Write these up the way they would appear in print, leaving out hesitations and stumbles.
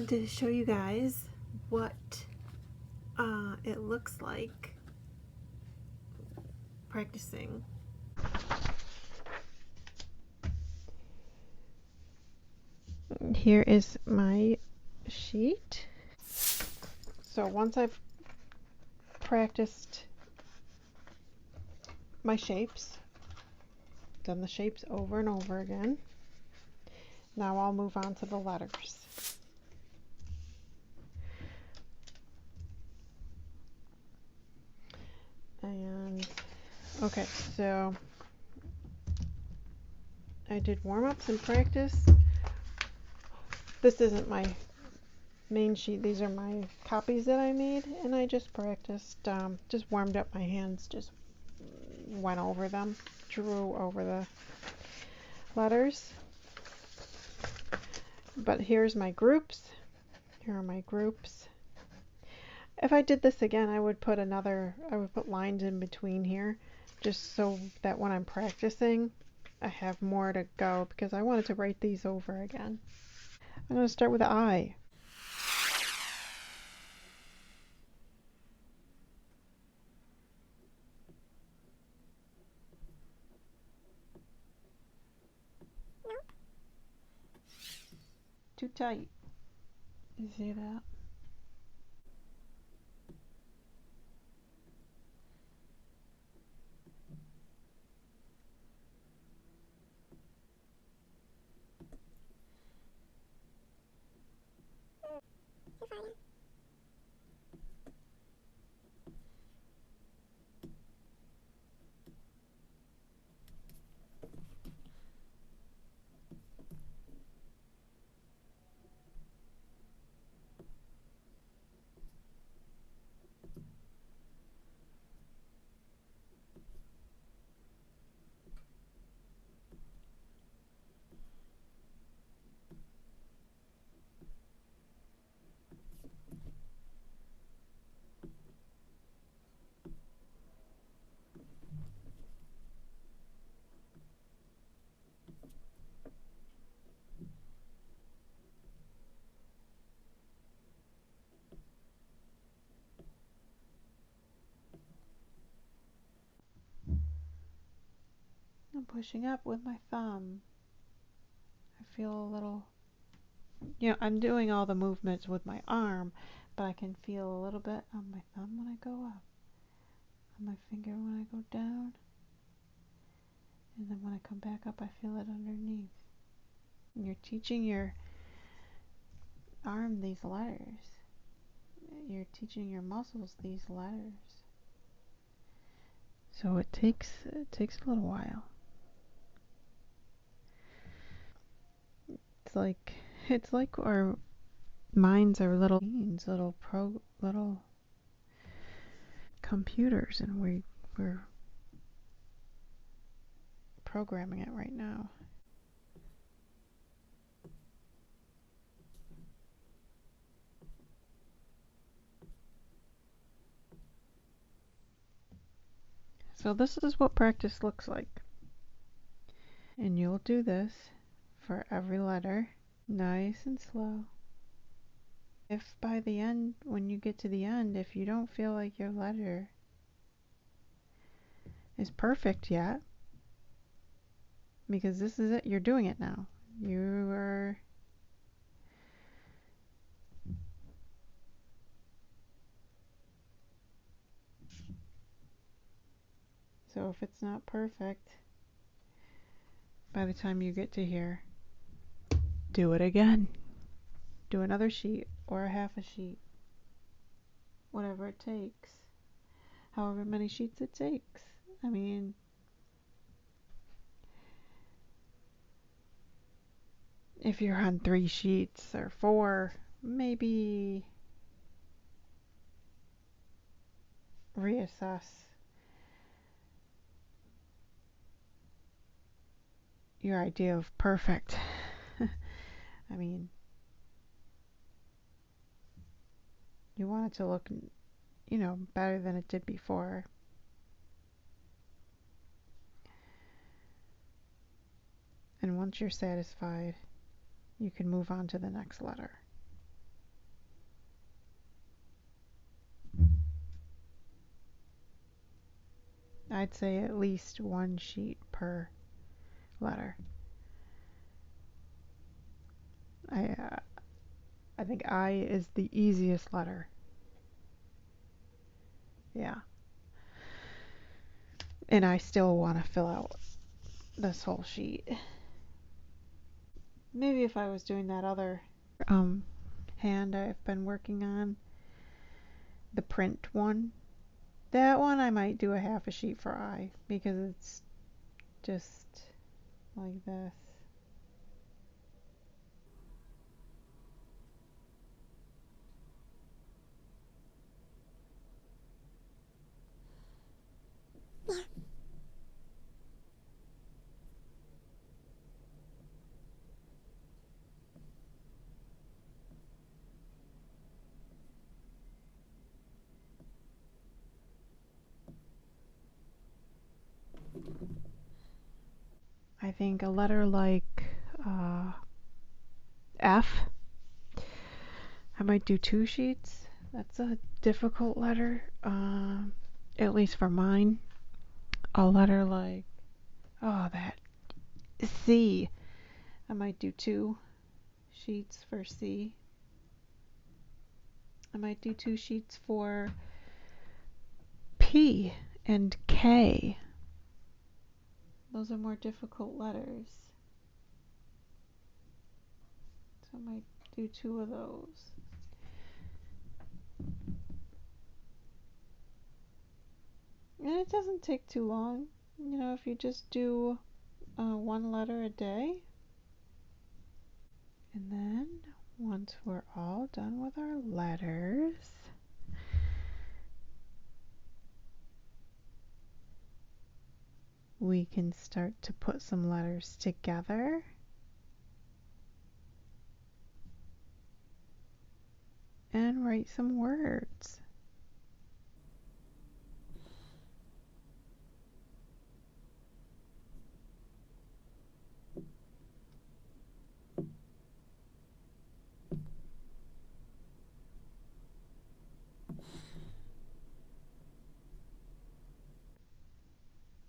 wanted to show you guys what it looks like practicing. Here is my sheet. So once I've practiced my shapes, done the shapes over and over again, now I'll move on to the letters. And okay, so I did warm-ups and practice. This isn't my main sheet, these are my copies that I made, and I just practiced, just warmed up my hands, just went over them, drew over the letters. But here's my groups. Here are my groups. If I did this again, I would put lines in between here, just so that when I'm practicing, I have more to go, because I wanted to write these over again. I'm going to start with the I. Too tight. You see that? I'm pushing up with my thumb. I feel a little, I'm doing all the movements with my arm, but I can feel a little bit on my thumb when I go up, on my finger when I go down, and then when I come back up, I feel it underneath. And you're teaching your arm these letters. You're teaching your muscles these letters. So it takes a little while. It's like our minds are little machines, little computers, and we're programming it right now. So this is what practice looks like. And you'll do this for every letter, nice and slow. If by the end, when you get to the end, if you don't feel like your letter is perfect yet, because this is it, you're doing it now. You are so if it's not perfect, by the time you get to here, do it again. Do another sheet or a half a sheet. Whatever it takes. However many sheets it takes. I mean, if you're on 3 sheets or 4, maybe reassess your idea of perfect. I mean, you want it to look, better than it did before. And once you're satisfied, you can move on to the next letter. I'd say at least one sheet per letter. I I think I is the easiest letter. Yeah. And I still want to fill out this whole sheet. Maybe if I was doing that other hand I've been working on, the print one, that one I might do a half a sheet for I, because it's just like this. I think a letter like F, I might do 2 sheets. That's a difficult letter, at least for mine. A letter like, oh, that C, I might do 2 sheets for C. I might do 2 sheets for P and K. Those are more difficult letters. So I might do 2 of those. And it doesn't take too long. You know, if you just do 1 letter a day. And then once we're all done with our letters, we can start to put some letters together. And write some words.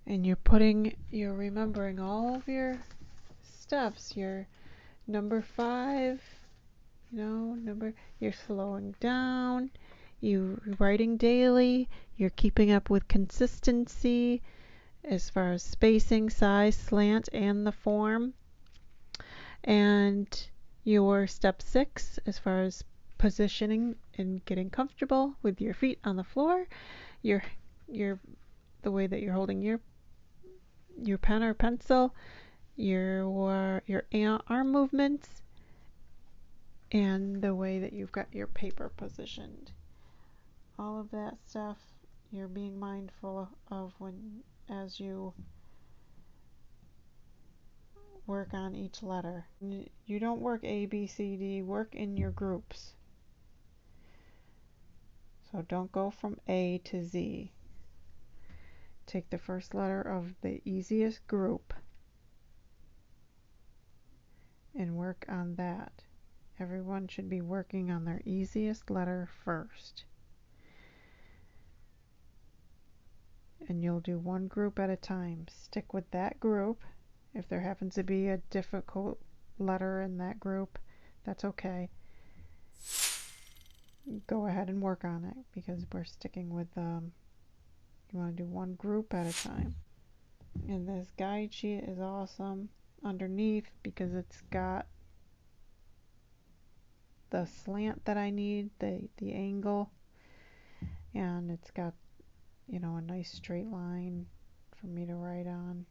And you're remembering all of your steps. Your number 5, you're slowing down, you're writing daily, you're keeping up with consistency as far as spacing, size, slant, and the form. And your step 6, as far as positioning and getting comfortable with your feet on the floor, your the way that you're holding your pen or pencil, your arm movements, and the way that you've got your paper positioned. All of that stuff you're being mindful of as you work on each letter. You don't work A, B, C, D, work in your groups. So don't go from A to Z. Take the first letter of the easiest group and work on that. Everyone should be working on their easiest letter first. And you'll do one group at a time. Stick with that group. If there happens to be a difficult letter in that group, that's okay. Go ahead and work on it, because we're sticking with you want to do one group at a time. And this guide sheet is awesome underneath, because it's got the slant that I need, the angle, and it's got, a nice straight line for me to write on.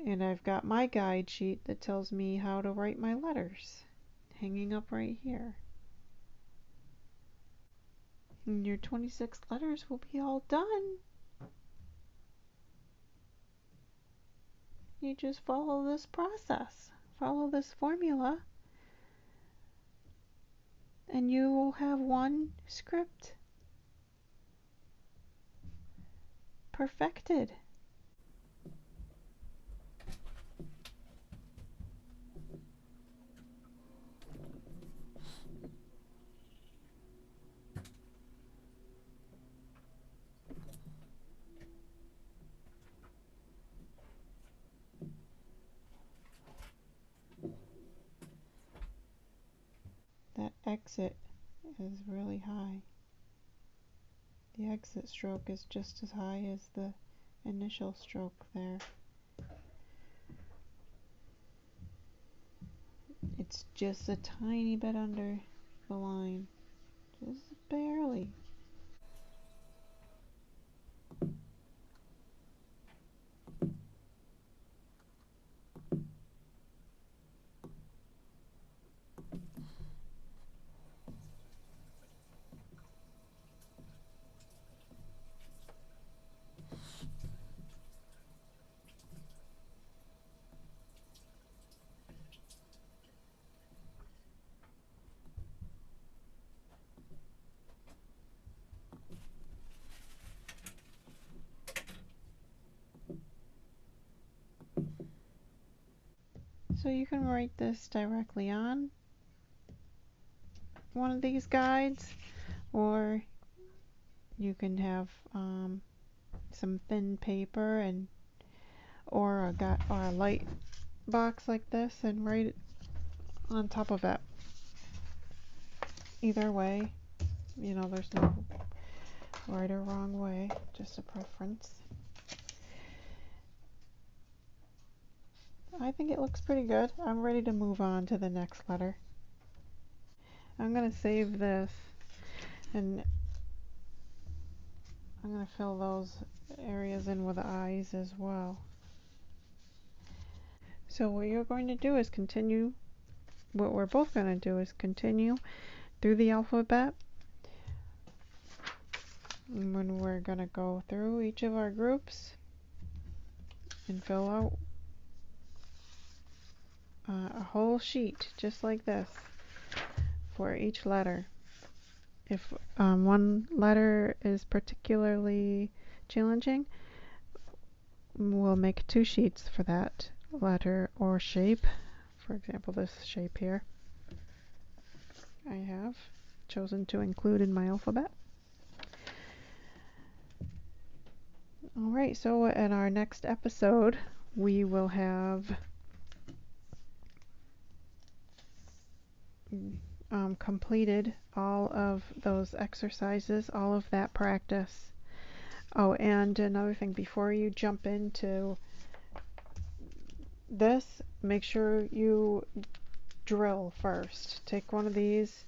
And I've got my guide sheet that tells me how to write my letters, hanging up right here. And your 26 letters will be all done. You just follow this process, follow this formula, and you will have one script perfected. exit is really high. The exit stroke is just as high as the initial stroke there. It's just a tiny bit under the line. Just barely. So you can write this directly on one of these guides, or you can have some thin paper and or a light box like this and write it on top of it. Either way, there's no right or wrong way, just a preference. I think it looks pretty good. I'm ready to move on to the next letter. I'm going to save this, and I'm going to fill those areas in with eyes as well. So what you're going to do is continue, what we're both going to do is continue through the alphabet. And when we're going to go through each of our groups and fill out a whole sheet just like this for each letter. If one letter is particularly challenging, we'll make 2 sheets for that letter or shape. For example, this shape here I have chosen to include in my alphabet. Alright, so in our next episode we will have completed all of those exercises, all of that practice. Oh, and another thing, before you jump into this, make sure you drill first. Take one of these,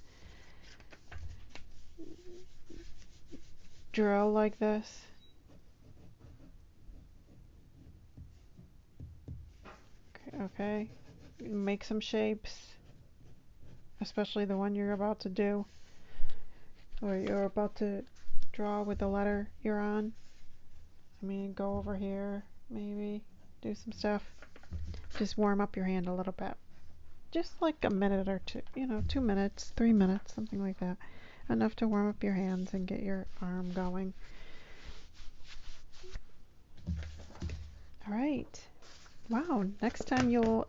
drill like this. Okay, make some shapes, especially the one you're about to do, or you're about to draw with the letter you're on. Go over here, maybe do some stuff. Just warm up your hand a little bit. Just like a minute or two, 2 minutes, 3 minutes, something like that. Enough to warm up your hands and get your arm going. All right. Wow, next time you'll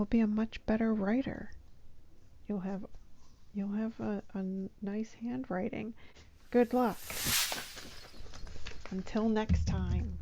be a much better writer. You'll have a nice handwriting. Good luck. Until next time.